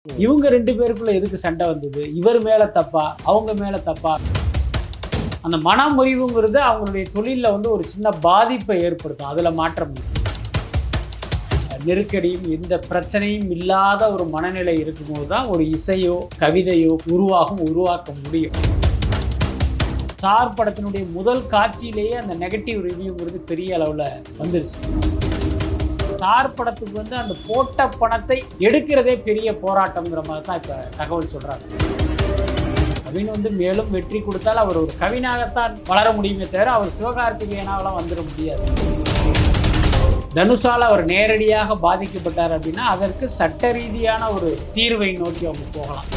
இவங்க 2 பேருக்குள்ள எதுக்கு சண்டை வந்தது? இவர் மேல தப்பா? அவங்க மேல தப்பா? அந்த மனமுறிவுங்கிறது அவங்களுடைய தொழிலில் வந்து ஒரு சின்ன பாதிப்பை ஏற்படுத்தும். அதில் மாற்றம் இல்லை. நெருக்கடியும் எந்த பிரச்சனையும் இல்லாத ஒரு மனநிலை இருக்கும்போது தான் ஒரு இசையோ கவிதையோ உருவாக்க முடியும். சார் படத்தினுடைய முதல் காட்சியிலேயே அந்த நெகட்டிவ் ரிவ்யூங்கிறது பெரிய அளவில் வந்துருச்சு. சார் படத்துக்கு வந்து அந்த போட்ட பணத்தை எடுக்கிறதே பெரிய போராட்டம்ங்கிற மாதிரி தான் இப்போ தகவல் சொல்கிறாங்க. கவின் வந்து மேலும் வெற்றி கொடுத்தால் அவர் ஒரு கவினாகத்தான் வளர முடியுமே தவிர அவர் சிவகார்த்திகேயனாவெல்லாம் வந்துட முடியாது. தனுஷால் அவர் நேரடியாக பாதிக்கப்பட்டார் அப்படின்னா அதற்கு சட்ட ரீதியான ஒரு தீர்வை நோக்கி அவங்க போகலாம்.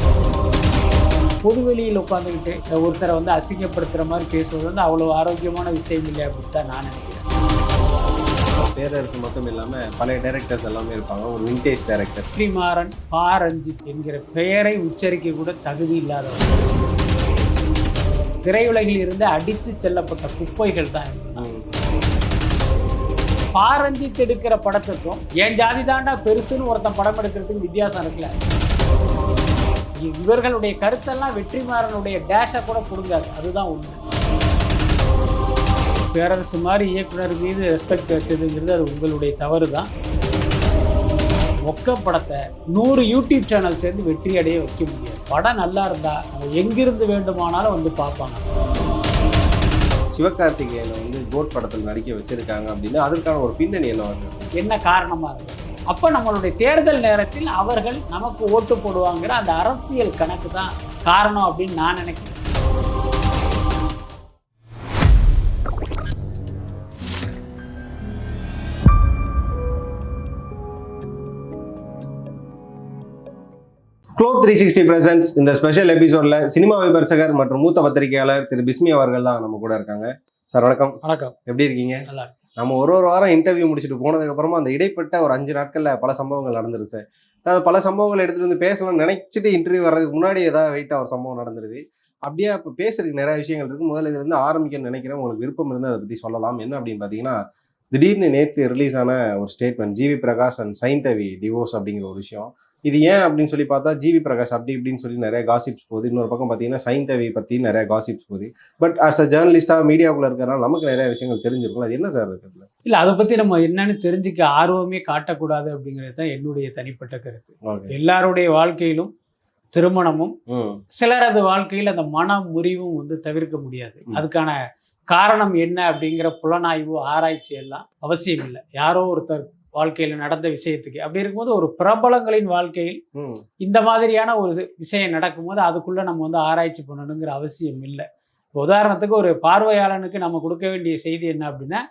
பொதுவெளியில் உட்காந்துக்கிட்டு ஒருத்தரை வந்து அசிங்கப்படுத்துகிற மாதிரி பேசுவது வந்து அவ்வளோ ஆரோக்கியமான விஷயம் இல்லை அப்படின்னு தான் நான் நினைக்கிறேன். பேரரசு மட்டும் இல்லாமல் பழைய டைரக்டர்ஸ் எல்லாமே இருப்பாங்க, ஒரு விண்டேஜ் டைரக்டர். ஸ்ரீமாறன், ரஞ்சித் என்கிற பெயரை உச்சரிக்க கூட தகுதி இல்லாதவர். திரையுலகில் இருந்து அடித்து செல்லப்பட்ட குப்பைகள் தான். ரஞ்சித் எடுக்கிற படத்துக்கும் என் ஜாதி தாண்டா பெருசுன்னு ஒருத்தன் படம் எடுக்கிறதுக்கு வித்தியாசம் இருக்குல்ல. இவர்களுடைய கருத்தெல்லாம் வெற்றிமாறனுடைய டேஷை கூட கொடுங்காது. அதுதான் உண்மை. பேரரசு மாதிரி இயக்குனர் மீது ரெஸ்பெக்ட் வச்சதுங்கிறது அது உங்களுடைய தவறு தான். மொக்க படத்தை 100 யூடியூப் சேனல் சேர்ந்து வெற்றி அடைய வைக்க முடியாது. படம் நல்லா இருந்தால் அவங்க எங்கிருந்து வேண்டுமானாலும் வந்து பார்ப்பாங்க. சிவகார்த்திகேயனை வந்து கோட் படத்தில் நடிக்க வச்சிருக்காங்க அப்படின்னா அதற்கான ஒரு பின்னணி என்ன காரணமாக இருக்குது? அப்போ நம்மளுடைய தேர்தல் நேரத்தில் அவர்கள் நமக்கு ஓட்டு போடுவாங்கிற அந்த அரசியல் கணக்கு தான் காரணம் அப்படின்னு நான் நினைக்கிறேன். குளோப் 360 பிரசன்ஸ் இந்த ஸ்பெஷல் எபிசோட்ல சினிமா விமர்சகர் மற்றும் மூத்த பத்திரிகையாளர் திரு பிஸ்மி அவர்கள் தான் நம்ம கூட இருக்காங்க. சார் வணக்கம். வணக்கம். எப்படி இருக்கீங்க? நல்லா. நம்ம ஒரு வாரம் இன்டர்வியூ முடிச்சுட்டு போனதுக்கு அப்புறமா அந்த இடைப்பட்ட ஒரு 5 நாட்கள்ல பல சம்பவங்கள் நடந்துருச்சு சார். அது பல சம்பவங்கள் எடுத்துட்டு வந்து பேசணும்னு நினைச்சிட்டு இன்டர்வியூ வர்றதுக்கு முன்னாடி ஏதாவது வெயிட்டா ஒரு சம்பவம் நடந்துருது. அப்படியே இப்போ பேசுறதுக்கு நிறைய விஷயங்கள் இருக்கு. முதல்ல இதுல இருந்து ஆரம்பிக்கணும்னு நினைக்கிறேன். உங்களுக்கு விருப்பம் இருந்து அதை பத்தி சொல்லலாம். என்ன அப்படின்னு பாத்தீங்கன்னா, திடீர்னு நேற்று ரிலீஸ் ஆன ஒரு statement, GV Prakash and Saindhavi divorce அப்படிங்கிற ஒரு விஷயம். இது ஏன் அப்படின்னு சொல்லி பார்த்தா ஜிவி பிரகாஷ் அப்படி இப்படின்னு சொல்லி நிறைய காசிப்ஸ் போகுது. இன்னொரு பக்கம் பார்த்தீங்கன்னா சைந்தவி பற்றி நிறைய காசிப்ஸ் போகுது. பட் அஸ் அ ஜேர்னலிஸ்டாக மீடியாவுக்குள்ள இருக்கிறனால நமக்கு நிறைய விஷயங்கள் தெரிஞ்சிருக்கும். அது என்ன சார் இருக்கிறதுல? இல்லை, அதை பற்றி நம்ம என்னன்னு தெரிஞ்சுக்க ஆர்வமே காட்டக்கூடாது அப்படிங்கிறது தான் என்னுடைய தனிப்பட்ட கருத்து. எல்லாருடைய வாழ்க்கையிலும் திருமணமும் சிலரது வாழ்க்கையில் அந்த மன முறிவும் வந்து தவிர்க்க முடியாது. அதுக்கான காரணம் என்ன அப்படிங்கிற புலனாய்வு ஆராய்ச்சி எல்லாம் அவசியம் இல்லை. யாரோ ஒருத்தர் வாழ்க்கையில் நடந்த விஷயத்துக்கு அப்படி இருக்கும்போது ஒரு பிரபலங்களின் வாழ்க்கையில் இந்த மாதிரியான ஒரு விஷயம் நடக்கும்போது அதுக்குள்ள நம்ம வந்து ஆராய்ச்சி பண்ணணுங்கிற அவசியம் இல்லை. உதாரணத்துக்கு ஒரு பார்வையாளனுக்கு நம்ம கொடுக்க வேண்டிய செய்தி என்ன அப்படின்னா,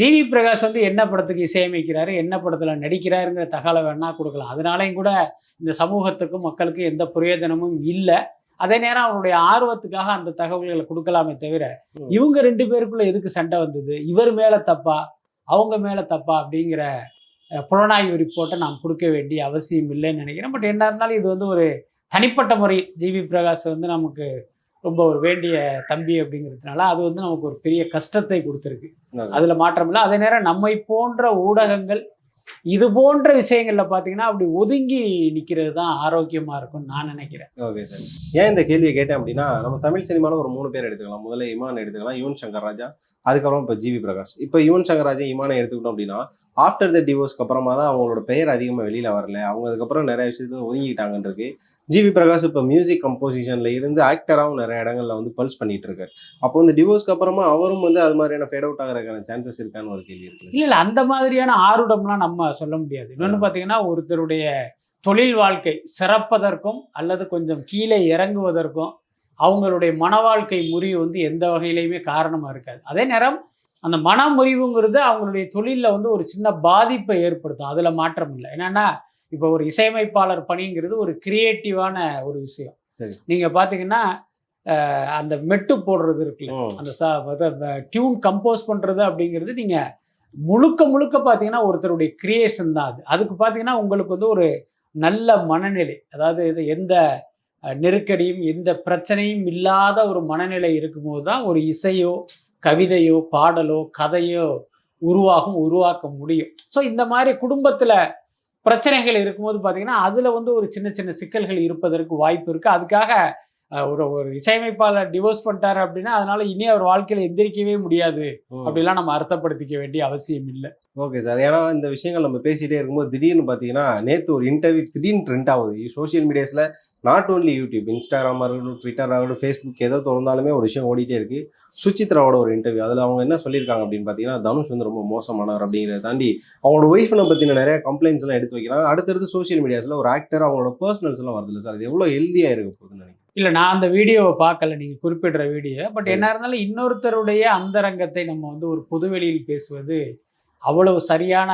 ஜிவி பிரகாஷ் வந்து என்ன படத்துக்கு இசையமைக்கிறாரு, என்ன படத்தில் நடிக்கிறாருங்கிற தகவலை வேணா கொடுக்கலாம். அதனாலையும் கூட இந்த சமூகத்துக்கும் மக்களுக்கும் எந்த பிரயோஜனமும் இல்லை. அதே நேரம் அவருடைய ஆர்வத்துக்காக அந்த தகவல்களை கொடுக்கலாமே தவிர இவங்க 2 பேருக்குள்ள எதுக்கு சண்டை வந்தது, இவர் மேலே தப்பா அவங்க மேலே தப்பா அப்படிங்கிற புலனாய்வு ரிப்போர்ட்டை நாம் கொடுக்க வேண்டிய அவசியம் இல்லைன்னு நினைக்கிறேன். பட் என்ன இருந்தாலும் இது வந்து ஒரு தனிப்பட்ட முறை ஜிவி பிரகாஷ் வந்து நமக்கு ரொம்ப ஒரு வேண்டிய தம்பி அப்படிங்கிறதுனால அது வந்து நமக்கு ஒரு பெரிய கஷ்டத்தை கொடுத்துருக்கு. அதில் மாற்றம் இல்லை. அதே நேரம் நம்மை போன்ற ஊடகங்கள் இது போன்ற விஷயங்கள்ல பார்த்தீங்கன்னா அப்படி ஒதுங்கி நிற்கிறது தான் ஆரோக்கியமாக இருக்கும்னு நான் நினைக்கிறேன். Okay sir. ஏன் இந்த கேள்வியை கேட்டேன் அப்படின்னா, நம்ம தமிழ் சினிமாவில் ஒரு 3 பேர் எடுத்துக்கலாம். முதல்ல இமான் எடுத்துக்கலாம், யுவன் சங்கர் ராஜா, அதுக்கப்புறம் இப்போ ஜிவி பிரகாஷ். இப்போ யுவன் சங்கர் ராஜா இமானை எடுத்துக்கிட்டோம் அப்படின்னா ஆஃப்டர் த டிவோர்ஸ்க்கு அப்புறமா தான் அவங்களோட பெயர் அதிகமாக வெளியில் வரல. அவங்க அதுக்கப்புறம் நிறைய விஷயத்துல ஒதுங்கிட்டாங்கன்றது. ஜிவி பிரகாஷ் இப்போ மியூசிக் கம்போசிஷன்ல இருந்து ஆக்டராகவும் நிறைய இடங்கள்ல வந்து பல்ஸ் பண்ணிட்டு இருக்காரு. அப்போ இந்த டிவோர்ஸ்க்கு அப்புறமா அவரும் வந்து அது மாதிரியான ஃபேட் அவுட் ஆகிறதுக்கான சான்சஸ் இருக்கான்னு ஒரு கேள்வி இருக்கு. இல்லை, அந்த மாதிரியான ஆர்வம்லாம் நம்ம சொல்ல முடியாது. இன்னொன்று பார்த்தீங்கன்னா, ஒருத்தருடைய தொழில் வாழ்க்கை சிறப்பதற்கும் அல்லது கொஞ்சம் கீழே இறங்குவதற்கும் அவங்களுடைய மன வாழ்க்கை முறிவு வந்து எந்த வகையிலையுமே காரணமாக இருக்காது. அதே நேரம் அந்த மன முறிவுங்கிறது அவங்களுடைய தொழிலில் வந்து ஒரு சின்ன பாதிப்பை ஏற்படுத்தும். அதில் மாற்றம் இல்லை. என்னென்னா, இப்போ ஒரு இசையமைப்பாளர் பணிங்கிறது ஒரு கிரியேட்டிவான ஒரு விஷயம். நீங்கள் பார்த்தீங்கன்னா அந்த மெட்டு போடுறது இருக்குல்ல, அந்த டியூன் கம்போஸ் பண்ணுறது அப்படிங்கிறது நீங்கள் முழுக்க பார்த்தீங்கன்னா ஒருத்தருடைய கிரியேஷன் தான் அது. அதுக்கு பார்த்தீங்கன்னா உங்களுக்கு வந்து ஒரு நல்ல மனநிலை, அதாவது இது எந்த நெருக்கடியும் எந்த பிரச்சனையும் இல்லாத ஒரு மனநிலை இருக்கும்போது தான் ஒரு இசையோ கவிதையோ பாடலோ கதையோ உருவாக்க முடியும். ஸோ இந்த மாதிரி குடும்பத்தில் பிரச்சனைகள் இருக்கும்போது பார்த்தீங்கன்னா அதில் வந்து ஒரு சின்ன சின்ன சிக்கல்கள் இருப்பதற்கு வாய்ப்பு இருக்குது. அதுக்காக ஒரு ஒரு இசையமைப்பாளர் டிவோர்ஸ் பண்ணிட்டாரு அப்படின்னா அதனால இனி அவர் வாழ்க்கையில் எந்திரிக்கவே முடியாது அப்படிலாம் நம்ம அர்த்தப்படுத்திக்க வேண்டிய அவசியம் இல்லை. Okay sir. ஏன்னா இந்த விஷயங்கள் நம்ம பேசிட்டே இருக்கும்போது திடீர்னு பார்த்தீங்கன்னா நேற்று ஒரு இன்டர்வியூ திடீர்னு ட்ரெண்ட் ஆகுது சோஷியல் மீடியாஸில். நாட் ஓன்லி யூடியூப், இன்ஸ்டாகிராமாக இருக்கட்டும், ட்விட்டர் ஆகட்டும், ஃபேஸ்புக் எதோ திறந்தாலுமே ஒரு விஷயம் ஓடிட்டே இருக்கு. சுசித்ராவோட ஒரு இன்டர்வியூ. அதில் அவங்க என்ன சொல்லியிருக்காங்க அப்படின்னு பார்த்தீங்கன்னா, தனுஷ் வந்து ரொம்ப மோசமானவர் அப்படிங்கிறத தாண்டி அவங்களோட ஒய்ஃபனை பற்றின நிறைய கம்ப்ளைண்ட்ஸ் எல்லாம் எடுத்து வைக்கிறாங்க. அடுத்தடுத்து சோஷியல் மீடியாஸில் ஒரு ஆக்டர் அவங்களோட பர்சனல்ஸ் எல்லாம் வருது இல்லை சார், இது எவ்வளோ ஹெல்தியாக இருக்க போகுதுன்னு நினைக்கிறேன். இல்லை, நான் அந்த வீடியோவை பார்க்கல, நீங்கள் குறிப்பிடுற வீடியோ. பட் என்ன இருந்தாலும் இன்னொருத்தருடைய அந்தரங்கத்தை நம்ம வந்து ஒரு பொதுவெளியில் பேசுவது அவ்வளவு சரியான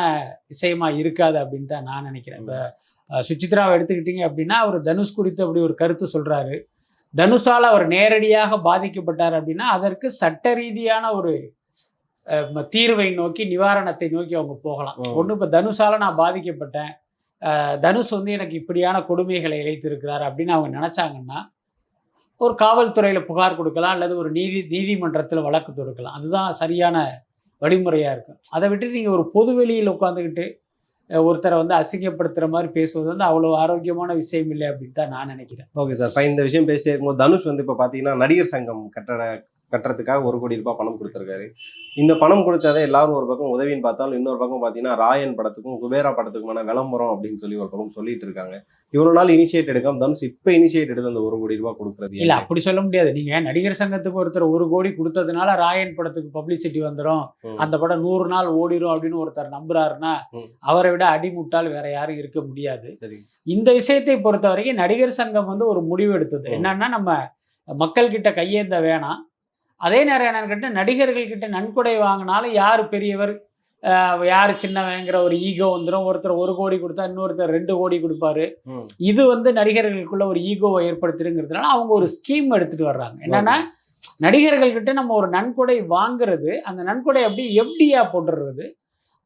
விஷயமா இருக்காது அப்படின்னு தான் நான் நினைக்கிறேன். இப்போ சுசித்ராவை எடுத்துக்கிட்டீங்க அப்படின்னா அவர் தனுஷ் குறித்து அப்படி ஒரு கருத்து சொல்கிறாரு. தனுஷால் அவர் நேரடியாக பாதிக்கப்பட்டார் அப்படின்னா அதற்கு சட்ட ரீதியான ஒரு தீர்வை நோக்கி, நிவாரணத்தை நோக்கி அவங்க போகலாம். ஒன்று, இப்போ தனுஷால் நான் பாதிக்கப்பட்டேன், தனுஷ் வந்து எனக்கு இப்படியான கொடுமைகளை இழைத்திருக்கிறார் அப்படின்னு அவங்க நினச்சாங்கன்னா ஒரு காவல்துறையில் புகார் கொடுக்கலாம், அல்லது ஒரு நீதிமன்றத்தில் வழக்கு தொடுக்கலாம். அதுதான் சரியான வழிமுறையாக இருக்கும். அதை விட்டு நீங்கள் ஒரு பொதுவெளியில் உட்காந்துக்கிட்டு ஒருத்தரை வந்து அசிங்கப்படுத்துகிற மாதிரி பேசுவது வந்து அவ்வளோ ஆரோக்கியமான விஷயம் இல்லை அப்படின்னு தான் நான் நினைக்கிறேன். Okay sir, fine. இந்த விஷயம் பேசிட்டே இருக்கும்போது தனுஷ் வந்து இப்போ பார்த்தீங்கன்னா நடிகர் சங்கம் கட்டுறதுக்காக 1 கோடி ரூபாய் பணம் கொடுத்துருக்காரு. இந்த பணம் கொடுத்ததை எல்லாரும் ஒரு பக்கம் உதவின்னு பார்த்தாலும் இன்னொரு பக்கம் பார்த்தீங்கன்னா ராயன் படத்துக்கும் குபேரா படத்துக்குமான விளம்பரம் அப்படின்னு சொல்லி ஒரு பக்கம் சொல்லிட்டு இருக்காங்க. இவ்வளோ நாள் இனிஷியேட் எடுக்காம தனுஷ் இப்போ இனிஷியேட் எடுத்து அந்த 1 கோடி ரூபாய் கொடுக்குறது இல்லை, அப்படி சொல்ல முடியாது. நீங்கள் நடிகர் சங்கத்துக்கு ஒருத்தர் 1 கோடி கொடுத்ததுனால ராயன் படத்துக்கு பப்ளிசிட்டி வந்துடும், அந்த படம் 100 நாள் ஓடிடும் அப்படின்னு ஒருத்தர் நம்புறாருன்னா அவரை விட அடிமுட்டால் வேற யாரும் இருக்க முடியாது. இந்த விஷயத்தை பொறுத்த வரைக்கும் நடிகர் சங்கம் வந்து ஒரு முடிவு எடுத்தது என்னன்னா, நம்ம மக்கள் கிட்ட கையேந்த வேணாம், அதே நேரம் என்னன்னு கேட்டால் நடிகர்கள் கிட்ட நன்கொடை வாங்கினாலும் யார் பெரியவர் யார் சின்னவங்கிற ஒரு ஈகோ வந்துடும். ஒருத்தர் 1 கோடி கொடுத்தா இன்னொருத்தர் 2 கோடி கொடுப்பாரு. இது வந்து நடிகர்களுக்குள்ள ஒரு ஈகோவை ஏற்படுத்திருங்கிறதுனால அவங்க ஒரு ஸ்கீம் எடுத்துட்டு வர்றாங்க. என்னன்னா, நடிகர்கள் கிட்ட நம்ம ஒரு நன்கொடை வாங்குறது, அந்த நன்கொடை அப்படி எஃப்டியா போட்டுடுறது,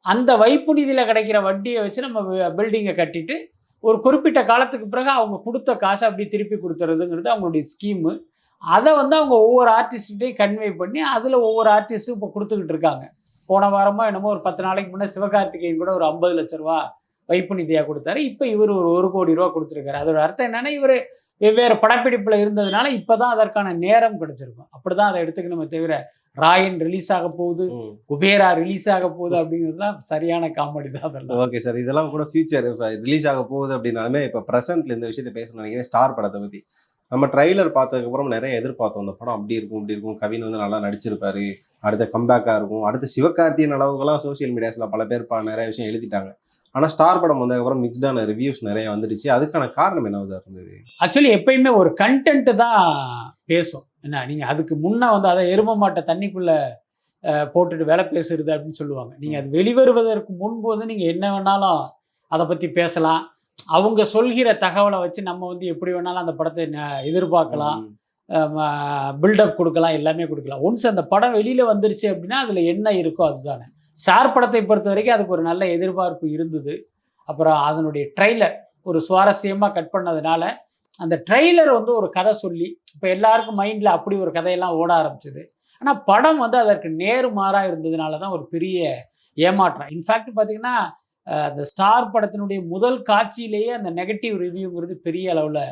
அந்த வைப்பு நிதியில் கிடைக்கிற வட்டியை வச்சு நம்ம பில்டிங்கை கட்டிட்டு ஒரு குறிப்பிட்ட காலத்துக்கு பிறகு அவங்க கொடுத்த காசை அப்படி திருப்பி கொடுத்துறதுங்கிறது அவங்களுடைய ஸ்கீமு. அதை வந்து அவங்க ஒவ்வொரு ஆர்டிஸ்ட்டையும் கன்வே பண்ணி அதில் ஒவ்வொரு ஆர்டிஸ்ட்டும் இப்போ கொடுத்துக்கிட்டு இருக்காங்க. போன வாரமாக என்னமோ ஒரு 10 நாளைக்கு முன்னே சிவகார்த்திகேயன் கூட ஒரு 50 லட்ச ரூபா வைப்பு நிதியாக கொடுத்தாரு. இப்போ இவர் ஒரு 1 கோடி ரூபா கொடுத்துருக்காரு. அதோட அர்த்தம் என்னன்னா, இவர் வெவ்வேறு படப்பிடிப்பில் இருந்ததுனால இப்போ தான் அதற்கான நேரம் கிடைச்சிருக்கும். அப்படி தான் அதை எடுத்துக்கணுமே தவிர ராயன் ரிலீஸ் ஆக போகுது, குபேரா ரிலீஸ் ஆக போகுது அப்படிங்கிறதுலாம் சரியான காமெடி தான் அதெல்லாம். ஓகே சார், இதெல்லாம் கூட ஃபியூச்சர் ரிலீஸ் ஆக போகுது அப்படின்னாலுமே இப்போ ப்ரெசென்ட்ல இந்த விஷயத்தை பேசணும்னு நினைக்கிறேன். ஸ்டார் படத்தை பற்றி நம்ம ட்ரைலர் பார்த்ததுக்கப்புறம் நிறைய எதிர்பார்த்தோம். அந்த படம் அப்படி இருக்கும் இப்படி இருக்கும், கவின் வந்து நல்லா நடிச்சிருப்பாரு, அடுத்த கம்பேக்காக இருக்கும், அடுத்து சிவகார்த்தியின் அளவுக்குலாம் சோசியல் மீடியாஸில் பல பேர் நிறைய விஷயம் எழுதிட்டாங்க. ஆனால் ஸ்டார் படம் வந்ததுக்கப்புறம் மிக்ஸ்டான ரிவ்யூஸ் நிறைய வந்துடுச்சு. அதுக்கான காரணம் என்ன சார் இருந்தது? ஆக்சுவலி எப்பயுமே ஒரு கண்டென்ட்டு தான் பேசும். என்ன, நீங்கள் அதுக்கு முன்னே வந்து அதை எரும மாட்டை தண்ணிக்குள்ளே போட்டுட்டு வேலை பேசுறது அப்படின்னு சொல்லுவாங்க. நீங்கள் அது வெளிவருவதற்கு முன்பு வந்து நீங்கள் என்ன வேணாலும் அதை பற்றி பேசலாம். அவங்க சொல்கிற தகவலை வச்சு நம்ம வந்து எப்படி வேணாலும் அந்த படத்தை எதிர்பார்க்கலாம், பில்டப் கொடுக்கலாம், எல்லாமே கொடுக்கலாம். ஒன்ஸ் அந்த படம் வெளியில் வந்துருச்சு அப்படின்னா அதில் என்ன இருக்கோ அதுதானே. ஸ்டார் படத்தை பொறுத்த வரைக்கும் அதுக்கு ஒரு நல்ல எதிர்பார்ப்பு இருந்தது. அப்புறம் அதனுடைய ட்ரெய்லர் ஒரு சுவாரஸ்யமாக கட் பண்ணதுனால அந்த ட்ரெய்லர் வந்து ஒரு கதை சொல்லி இப்போ எல்லாருக்கும் மைண்டில் அப்படி ஒரு கதையெல்லாம் ஓட ஆரம்பிச்சிது. ஆனால் படம் வந்து அதற்கு நேர்மாறாக இருந்ததுனால தான் ஒரு பெரிய ஏமாற்றம். இன்ஃபேக்ட் பார்த்தீங்கன்னா அந்த ஸ்டார் படத்தினுடைய முதல் காட்சியிலேயே அந்த நெகட்டிவ் ரிவ்யூங்கிறது பெரிய அளவில்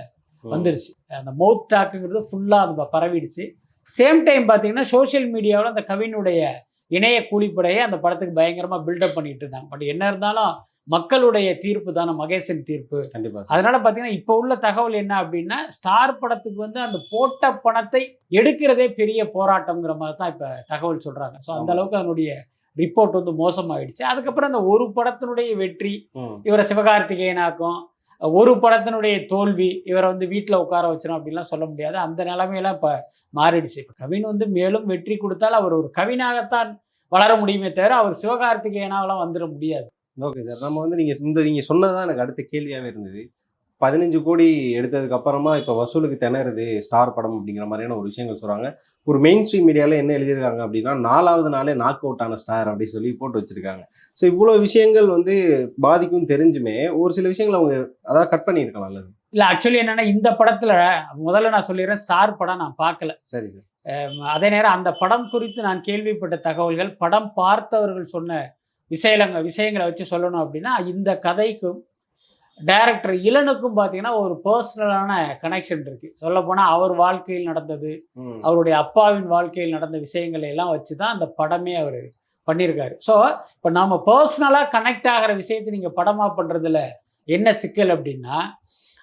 வந்துருச்சு. அந்த மவுத் டாக்குங்கிறது ஃபுல்லாக அது பரவிடுச்சு. சேம் டைம் பார்த்தீங்கன்னா சோஷியல் மீடியாவில் அந்த கவினுடைய இணைய கூலிப்படையை அந்த படத்துக்கு பயங்கரமாக பில்டப் பண்ணிட்டு இருந்தாங்க. பட் என்ன இருந்தாலும் மக்களுடைய தீர்ப்பு தானே மகேசன் தீர்ப்பு. அதனால பார்த்தீங்கன்னா இப்போ உள்ள தகவல் என்ன அப்படின்னா, ஸ்டார் படத்துக்கு வந்து அந்த போட்ட பணத்தை எடுக்கிறதே பெரிய போராட்டம்ங்கிற மாதிரி தான் இப்போ தகவல் சொல்கிறாங்க. ஸோ அந்த அளவுக்கு அதனுடைய ரிப்போர்ட் வந்து மோசமாயிடுச்சு. அதுக்கப்புறம் அந்த ஒரு படத்தினுடைய வெற்றி இவரை சிவகார்த்திகேயனாக்கும், ஒரு படத்தினுடைய தோல்வி இவரை வந்து வீட்டில் உட்கார வச்சிடும் அப்படின்லாம் சொல்ல முடியாது. அந்த நிலைமையெல்லாம் இப்போ மாறிடுச்சு. இப்போ கவின் வந்து மேலும் வெற்றி கொடுத்தால் அவர் ஒரு கவினாகத்தான் வளர முடியுமே தவிர அவர் சிவகார்த்திகேயனாவெல்லாம் வந்துட முடியாது. ஓகே சார், நம்ம வந்து நீங்கள் சொன்னதான் எனக்கு அடுத்த கேள்வியாகவே இருந்தது. 15 கோடி எடுத்ததுக்கு அப்புறமா இப்போ வசூலுக்கு திணறுது ஸ்டார் படம் அப்படிங்கிற மாதிரியான ஒரு விஷயங்கள் சொல்கிறாங்க. ஒரு மெயின் ஸ்ட்ரீம் மீடியாவில் என்ன எழுதியிருக்காங்க அப்படின்னா, 4வது நாளே நாக் அவுட் ஆன ஸ்டார் அப்படின்னு சொல்லி போட்டு வச்சிருக்காங்க. ஸோ இவ்வளோ விஷயங்கள் வந்து பாதிக்கும் தெரிஞ்சுமே ஒரு சில விஷயங்கள் அவங்க அதாவது கட் பண்ணியிருக்கலாம். அல்லது இல்லை, ஆக்சுவலி என்னென்னா இந்த படத்தில் முதல்ல நான் சொல்லிடுறேன், ஸ்டார் படம் நான் பார்க்கல. சரி சார். அதே நேரம் அந்த படம் குறித்து நான் கேள்விப்பட்ட தகவல்கள், படம் பார்த்தவர்கள் சொன்ன விஷயங்களை வச்சு சொல்லணும் அப்படின்னா, இந்த கதைக்கும் டைரக்டர் இளனுக்கும் பார்த்தீங்கன்னா ஒரு பர்சனலான கனெக்ஷன் இருக்கு. சொல்லப்போனால் அவர் வாழ்க்கையில் நடந்தது, அவருடைய அப்பாவின் வாழ்க்கையில் நடந்த விஷயங்களை எல்லாம் வச்சு தான் அந்த படமே அவர் பண்ணியிருக்காரு. ஸோ இப்போ நம்ம பர்சனலாக கனெக்ட் ஆகிற விஷயத்தை நீங்கள் படமாக பண்ணுறதுல என்ன சிக்கல் அப்படின்னா,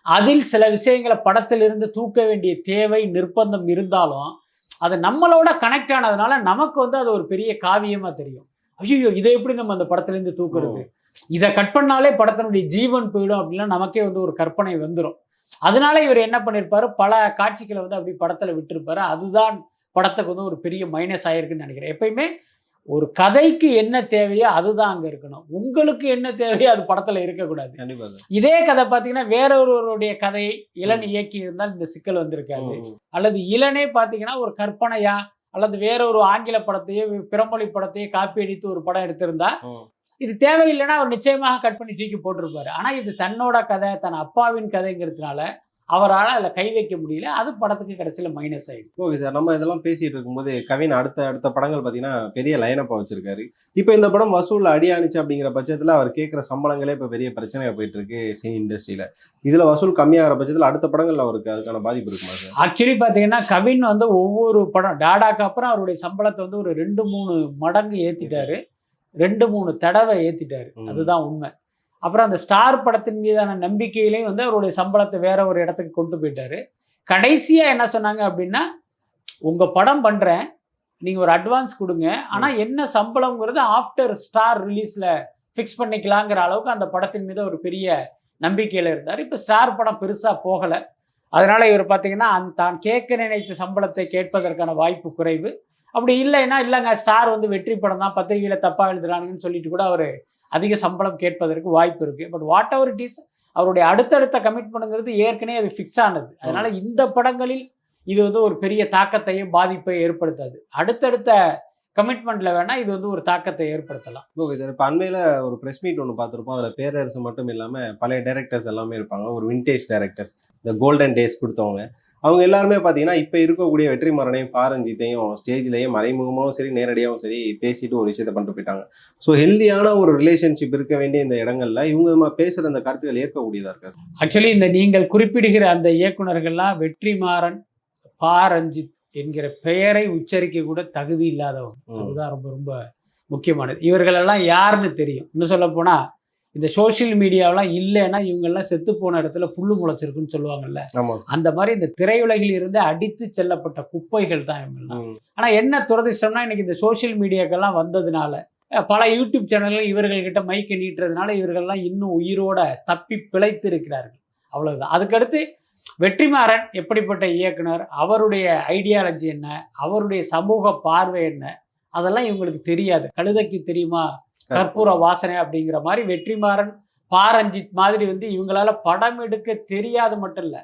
அதில் சில விஷயங்களை படத்திலிருந்து தூக்க வேண்டிய தேவை நிர்பந்தம் இருந்தாலும் அது நம்மளோட கனெக்ட் ஆனதுனால நமக்கு வந்து அது ஒரு பெரிய காவியமாக தெரியும். ஐயோ இதை எப்படி நம்ம அந்த படத்துலேருந்து தூக்குறது, இதை கட் பண்ணாலே படத்தினுடைய ஜீவன் போயிடும் அப்படின்லாம் நமக்கே வந்து ஒரு கற்பனை வந்துடும். அதனால இவர் என்ன பண்ணியிருப்பாரு, பல காட்சிகளை வந்து அப்படி படத்தில் விட்டுருப்பாரு. அதுதான் படத்துக்கு வந்து ஒரு பெரிய மைனஸ் ஆகிருக்குன்னு நினைக்கிறேன். எப்பயுமே ஒரு கதைக்கு என்ன தேவையோ அதுதான் அங்கே இருக்கணும். உங்களுக்கு என்ன தேவையோ அது படத்தில் இருக்கக்கூடாது. இதே கதை பார்த்தீங்கன்னா வேற ஒருவருடைய கதையை இளன் இயக்கி இருந்தால் இந்த சிக்கல் வந்திருக்காது. அல்லது இளனே பார்த்தீங்கன்னா ஒரு கற்பனையா அல்லது வேற ஒரு ஆங்கில படத்தையோ பிறமொழி படத்தையோ காப்பி அடித்து ஒரு படம் எடுத்திருந்தா இது தேவையில்லைன்னா அவர் நிச்சயமாக கட் பண்ணி தூக்கி போட்டிருப்பாரு. ஆனால் இது தன்னோட கதை, தன் அப்பாவின் கதைங்கிறதுனால அவரால் அதில் கை வைக்க முடியல. அது படத்துக்கு கடைசியில் மைனஸ் ஆகிடும். ஓகே சார், நம்ம இதெல்லாம் பேசிகிட்டு இருக்கும்போது கவின் அடுத்த படங்கள் பார்த்தீங்கன்னா பெரிய லைனப்பாக வச்சிருக்காரு. இப்போ இந்த படம் வசூலில் அடி ஆணிச்சு அப்படிங்கிற பட்சத்தில் அவர் கேட்குற சம்பளங்களே இப்போ பெரிய பிரச்சனையாக போயிட்டு இருக்கு சினி இண்டஸ்ட்ரியில். இதில் வசூல் கம்மியாகிற பட்சத்தில் அடுத்த படங்கள் அவருக்கு அதுக்கான பாதிப்பு இருக்குமா சார்? ஆக்சுவலி பார்த்தீங்கன்னா கவின் வந்து ஒவ்வொரு படம் டாடாக்கு அப்புறம் அவருடைய சம்பளத்தை வந்து ஒரு 2-3 மடங்கு ஏற்றிட்டாரு, 2-3 தடவை ஏற்றிட்டாரு. அதுதான் உண்மை. அப்புறம் அந்த ஸ்டார் படத்தின் மீதான நம்பிக்கையிலையும் வந்து அவருடைய சம்பளத்தை வேற ஒரு இடத்துக்கு கொண்டு போயிட்டாரு. கடைசியாக என்ன சொன்னாங்க அப்படின்னா, உங்கள் படம் பண்ணுறேன், நீங்கள் ஒரு அட்வான்ஸ் கொடுங்க, ஆனால் என்ன சம்பளங்கிறது ஆஃப்டர் ஸ்டார் ரிலீஸில் ஃபிக்ஸ் பண்ணிக்கலாங்கிற அளவுக்கு அந்த படத்தின் மீது ஒரு பெரிய நம்பிக்கையில் இருந்தார். இப்போ ஸ்டார் படம் பெருசாக போகலை. அதனால் இவர் பார்த்தீங்கன்னா தான் கேட்க நினைத்த சம்பளத்தை கேட்பதற்கான வாய்ப்பு குறைவு. அப்படி இல்லைன்னா இல்லைங்க ஸ்டார் வந்து வெற்றி படம் தான், பத்திரிகையில் தப்பாக எழுதுறானுங்கன்னு சொல்லிட்டு கூட அவர் அதிக சம்பளம் கேட்பதற்கு வாய்ப்பு இருக்குது. But what ever it is, அவருடைய அடுத்தடுத்த கமிட்மெண்ட்ங்கிறது ஏற்கனவே அது ஃபிக்ஸ் ஆனது. அதனால் இந்த படங்களில் இது வந்து ஒரு பெரிய தாக்கத்தையும் பாதிப்பை ஏற்படுத்தாது. அடுத்தடுத்த கமிட்மெண்ட்டில் வேணால் இது வந்து ஒரு தாக்கத்தை ஏற்படுத்தலாம். ஓகே சார், இப்போ அண்மையில் ஒரு ப்ரெஸ் மீட் ஒன்று பார்த்துருப்போம். அதில் பேரரசு மட்டும் இல்லாமல் பழைய டைரக்டர்ஸ் எல்லாமே இருப்பாங்க, ஒரு விண்டேஜ் டைரக்டர்ஸ், இந்த கோல்டன் டேஸ் கொடுத்தவங்க. அவங்க எல்லாருமே பார்த்தீங்கன்னா இப்போ இருக்கக்கூடிய வெற்றிமாறனையும் பாரஞ்சித்தையும் ஸ்டேஜ்லேயும் மறைமுகமாகவும் சரி நேரடியாகவும் சரி பேசிட்டு ஒரு விஷயத்தை பண்ணிட்டு போயிட்டாங்க. ஸோ ஹெல்தியான ஒரு ரிலேஷன்ஷிப் இருக்க வேண்டிய இந்த இடங்கள்ல இவங்க பேசுகிற அந்த கருத்துக்கள் ஏற்கக்கூடியதாக இருக்கா? ஆக்சுவலி இந்த நீங்கள் குறிப்பிடுகிற அந்த இயக்குநர்கள்லாம் வெற்றிமாறன், பாரஞ்சித் என்கிற பெயரை உச்சரிக்க கூட தகுதி இல்லாதவங்க. அதுதான் ரொம்ப ரொம்ப முக்கியமானது. இவர்களெல்லாம் யாருன்னு தெரியும். இன்னும் சொல்ல போனால் இந்த சோசியல் மீடியாவெலாம் இல்லைன்னா இவங்கெல்லாம் செத்து போன இடத்துல புல்லு முளைச்சிருக்குன்னு சொல்லுவாங்கல்ல, அந்த மாதிரி இந்த திரையுலகில் இருந்து அடித்து செல்லப்பட்ட குப்பைகள் தான் இவங்கெல்லாம். ஆனால் என்ன துரதிஷ்டம்னா இன்னைக்கு இந்த சோசியல் மீடியாக்கெல்லாம் வந்ததுனால பல யூடியூப் சேனல்கள் இவர்கள்கிட்ட மைக்கை நீட்டுறதுனால இவர்கள்லாம் இன்னும் உயிரோட தப்பி பிழைத்து இருக்கிறார்கள். அவ்வளவுதான். அதுக்கடுத்து வெற்றிமாறன் எப்படிப்பட்ட இயக்குனர், அவருடைய ஐடியாலஜி என்ன, அவருடைய சமூக பார்வை என்ன, அதெல்லாம் இவங்களுக்கு தெரியாது. கழுதைக்கு தெரியுமா கற்பூர வாசனை அப்படிங்கிற மாதிரி வெற்றிமாறன், பாரஞ்சித் மாதிரி வந்து இவங்களால படம் எடுக்க தெரியாது மட்டும் இல்லை,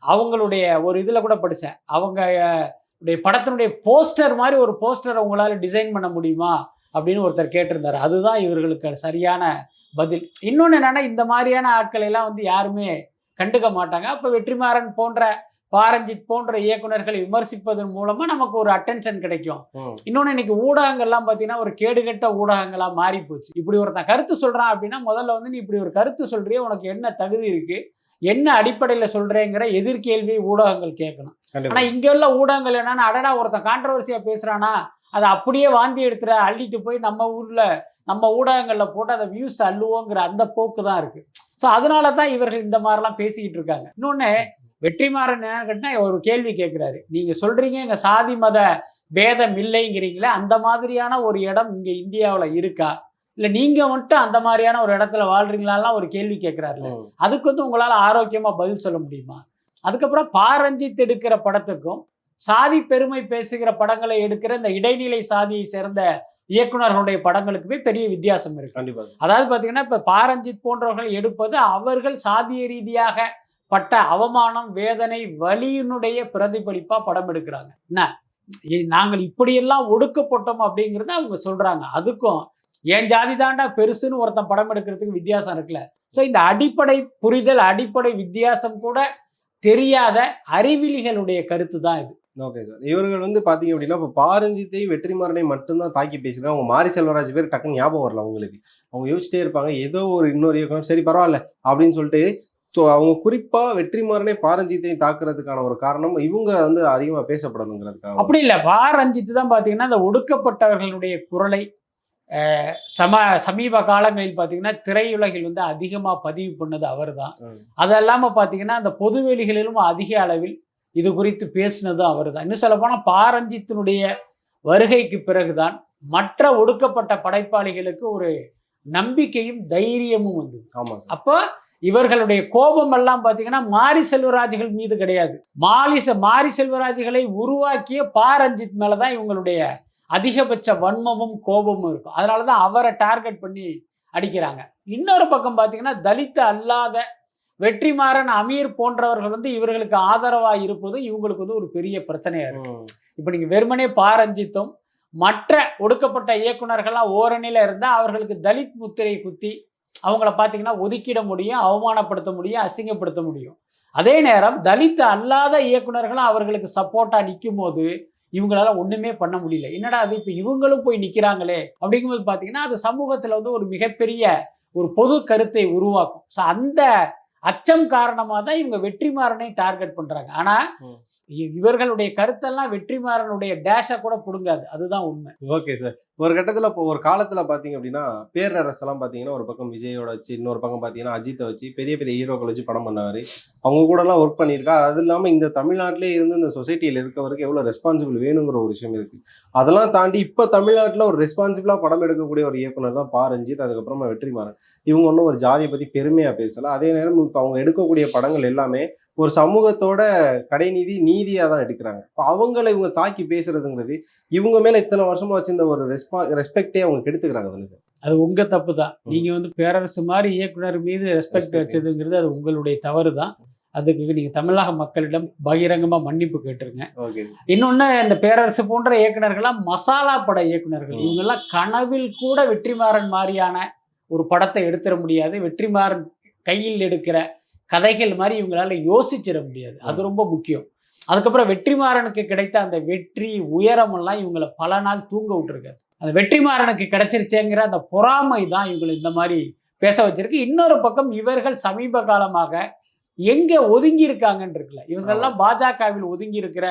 அவங்களுடைய ஒரு இதில் கூட படித்தேன், அவங்களுடைய படத்தினுடைய போஸ்டர் மாதிரி ஒரு போஸ்டர் அவங்களால டிசைன் பண்ண முடியுமா அப்படின்னு ஒருத்தர் கேட்டிருந்தார். அதுதான் இவர்களுக்கு சரியான பதில். இன்னொன்று என்னன்னா, இந்த மாதிரியான ஆட்களை எல்லாம் வந்து யாருமே கண்டுக்க மாட்டாங்க. அப்போ வெற்றிமாறன் போன்ற பாரஞ்சித் போன்ற இயக்குநர்களை விமர்சிப்பதன் மூலமா நமக்கு ஒரு அட்டென்ஷன் கிடைக்கும். இன்னொன்று இன்னைக்கு ஊடகங்கள்லாம் பார்த்தீங்கன்னா ஒரு கேடுகட்ட ஊடகங்களாக மாறி போச்சு. இப்படி ஒருத்தன் கருத்து சொல்றான் அப்படின்னா முதல்ல வந்து நீ இப்படி ஒரு கருத்து சொல்றிய, உனக்கு என்ன தகுதி இருக்கு, என்ன அடிப்படையில் சொல்றேங்கிற எதிர்கேள்வியை ஊடகங்கள் கேட்கணும். ஆனால் இங்க உள்ள ஊடகங்கள் என்னன்னா, அடடா ஒருத்தன் கான்ட்ரவர்சியா பேசுறானா அதை அப்படியே வாந்தி எடுத்துற அள்ளிட்டு போய் நம்ம ஊர்ல நம்ம ஊடகங்களில் போட்டு அதை வியூஸ் அள்ளுவோங்கிற அந்த போக்கு தான் இருக்கு. ஸோ அதனால தான் இவர்கள் இந்த மாதிரிலாம் பேசிக்கிட்டு இருக்காங்க. இன்னொன்று வெற்றிமாறன் என்ன கேட்டா ஒரு கேள்வி கேட்குறாரு, நீங்கள் சொல்கிறீங்க எங்கள் சாதி மத பேதம் இல்லைங்கிறீங்களே, அந்த மாதிரியான ஒரு இடம் இங்கே இந்தியாவில் இருக்கா, இல்லை நீங்கள் மட்டும் அந்த மாதிரியான ஒரு இடத்துல வாழ்றீங்களாலாம் ஒரு கேள்வி கேட்குறாருல, அதுக்கு வந்து உங்களால் ஆரோக்கியமாக பதில் சொல்ல முடியுமா? அதுக்கப்புறம் பாரஞ்சித் எடுக்கிற படத்துக்கும் சாதி பெருமை பேசுகிற படங்களை எடுக்கிற இந்த இடைநிலை சாதியை சேர்ந்த இயக்குநர்களுடைய படங்களுக்குமே பெரிய வித்தியாசம் இருக்கு. கண்டிப்பாக. அதாவது பார்த்தீங்கன்னா இப்போ பாரஞ்சித் போன்றவர்கள் எடுப்பது அவர்கள் சாதிய ரீதியாக பட்ட அவமானம், வேதனை, வலியினுடைய பிரதிபலிப்பா படம் எடுக்கிறாங்க. என்ன நாங்கள் இப்படியெல்லாம் ஒடுக்கப்பட்டோம் அப்படிங்கிறத அவங்க சொல்றாங்க. அதுக்கும் என் ஜாதி தாண்டா பெருசுன்னு ஒருத்தன் படம் எடுக்கிறதுக்கு வித்தியாசம் இருக்குல்ல. ஸோ இந்த அடிப்படை புரிதல், அடிப்படை வித்தியாசம் கூட தெரியாத அறிவிலிகளுடைய கருத்து தான் இது. Okay sir. இவர்கள் வந்து பார்த்தீங்க அப்படின்னா, இப்போ பாரஞ்சித்தையும் வெற்றிமாறனையும் மட்டும்தான் தாக்கி பேசியிருக்காங்க. அவங்க மாரி செல்வராஜ் பேர் டக்குன்னு ஞாபகம் வரல அவங்களுக்கு. அவங்க யோசிச்சிட்டே இருப்பாங்க. ஏதோ ஒரு இன்னொரு இயக்குனர் சரி பரவால்ல அப்படின்னு சொல்லிட்டு அவங்க குறிப்பா வெற்றிமாறனே பாரஞ்சித்தையும் தாக்குறதுக்கான ஒரு காரணம் இவங்க வந்து அதிகமா பேசப்படணுங்கிறதுக்காக. அப்படி இல்லை, ரஞ்சித் தான் பார்த்தீங்கன்னா அந்த ஒடுக்கப்பட்டவர்களுடைய குரலை சமீப காலங்களில் பார்த்தீங்கன்னா திரையுலகில் வந்து அதிகமாக பதிவு பண்ணது அவர் தான். அது இல்லாமல் பார்த்தீங்கன்னா அந்த பொதுவெளிகளிலும் அதிக அளவில் இது குறித்து பேசினதும் அவர் தான். இன்னும் சொல்லப்போனால் பாரஞ்சித்தினுடைய வருகைக்கு பிறகுதான் மற்ற ஒடுக்கப்பட்ட படைப்பாளிகளுக்கு ஒரு நம்பிக்கையும் தைரியமும் வந்தது. அப்போ இவர்களுடைய கோபம் எல்லாம் பார்த்தீங்கன்னா மாரி செல்வராஜுகள் மீது கிடையாது. மாரி செல்வராஜுகளை உருவாக்கிய பாரஞ்சித் மேலதான் இவங்களுடைய அதிகபட்ச வன்மமும் கோபமும் இருக்கும். அதனாலதான் அவரை டார்கெட் பண்ணி அடிக்கிறாங்க. இன்னொரு பக்கம் பார்த்தீங்கன்னா தலித் அல்லாத வெற்றிமாறன், அமீர் போன்றவர்கள் வந்து இவர்களுக்கு ஆதரவா இருப்பது இவங்களுக்கு வந்து ஒரு பெரிய பிரச்சனையா இருக்கு. இப்ப நீங்க வெறுமனே பாரஞ்சித்தும் மற்ற ஒடுக்கப்பட்ட இயக்குனர்கள்லாம் ஓரணியில இருந்தா அவர்களுக்கு தலித் முத்திரை குத்தி அவங்கள பார்த்தீங்கன்னா ஒதுக்கிட முடியும், அவமானப்படுத்த முடியும், அசிங்கப்படுத்த முடியும். அதே நேரம் தலித் அல்லாத இயக்குனர்களும் அவர்களுக்கு சப்போர்ட்டா நிற்கும் போது இவங்களால ஒண்ணுமே பண்ண முடியல. என்னடா அது இப்ப இவங்களும் போய் நிக்கிறாங்களே அப்படிங்கும்போது பார்த்தீங்கன்னா அது சமூகத்துல வந்து ஒரு மிகப்பெரிய ஒரு பொது கருத்தை உருவாக்கும். ஸோ அந்த அச்சம் காரணமாக தான் இவங்க வெற்றிமாறனை டார்கெட் பண்றாங்க. ஆனா இவர்களுடைய கருத்தெல்லாம் வெற்றிமாறனுடைய டேஷை கூட புடுங்காது. அதுதான் உண்மை. Okay sir. ஒரு கட்டத்தில் இப்போ ஒரு காலத்தில் பார்த்தீங்க அப்படின்னா பேரரசெல்லாம் பார்த்தீங்கன்னா ஒரு பக்கம் விஜயோட வச்சு, இன்னொரு பக்கம் பார்த்தீங்கன்னா அஜித்தை வச்சு பெரிய பெரிய ஹீரோக்களை வச்சு படம் பண்ணவர். அவங்க கூடலாம் ஒர்க் பண்ணியிருக்காரு. அது இல்லாமல் இந்த தமிழ்நாட்டிலே இருந்து இந்த சொசைட்டியில் இருக்கவருக்கு எவ்வளோ ரெஸ்பான்சிபிள் வேணுங்கிற ஒரு விஷயம் இருக்குது. அதெல்லாம் தாண்டி இப்போ தமிழ்நாட்டில் ஒரு ரெஸ்பான்சிபிளாக படம் எடுக்கக்கூடிய ஒரு இயக்குனர் தான் ரஞ்சித். அதுக்கப்புறமா வெற்றிமாறன். இவங்க ஒன்றும் ஒரு ஜாதியை பற்றி பெருமையாக பேசலை. அதே நேரம் இப்போ அவங்க எடுக்கக்கூடிய படங்கள் எல்லாமே ஒரு சமூகத்தோட கடைநீதி நீதியா தான் எடுக்கிறாங்க. இப்போ அவங்களை இவங்க தாக்கி பேசுறதுங்கிறது இவங்க மேல இத்தனை வருஷமா வச்சிருந்த ஒரு ரெஸ்பெக்டே அவங்க கெடுத்துக்கிறாங்க தானே சார்? அது உங்க தப்பு தான். நீங்க வந்து பேரரசு மாதிரி இயக்குனர் மீது ரெஸ்பெக்ட் வச்சதுங்கிறது அது உங்களுடைய தவறு தான். அதுக்கு நீங்க தமிழக மக்களிடம் பகிரங்கமா மன்னிப்பு கேட்டுருங்க. இன்னொன்னு, இந்த பேரரசு போன்ற இயக்குனர்கள்லாம் மசாலா பட இயக்குனர்கள். இவங்கெல்லாம் கனவில் கூட வெற்றிமாறன் மாதிரியான ஒரு படத்தை எடுத்துட முடியாது. வெற்றிமாறன் கையில் எடுக்கிற கதைகள் மாதிரி இவங்களால யோசிச்சிட முடியாது. அது ரொம்ப முக்கியம். அதுக்கப்புறம் வெற்றிமாறனுக்கு கிடைத்த அந்த வெற்றி உயரம் எல்லாம் இவங்களை பல நாள் தூங்க விட்டுருக்காரு. அந்த வெற்றிமாறனுக்கு கிடைச்சிருச்சேங்கிற அந்த பொறாமை தான் இவங்களை இந்த மாதிரி பேச வச்சிருக்கு. இன்னொரு பக்கம் இவர்கள் சமீப காலமாக எங்க ஒதுங்கி இருக்காங்கன்னு இருக்குல்ல, இவங்கெல்லாம் பாஜகவில் ஒதுங்கி இருக்கிற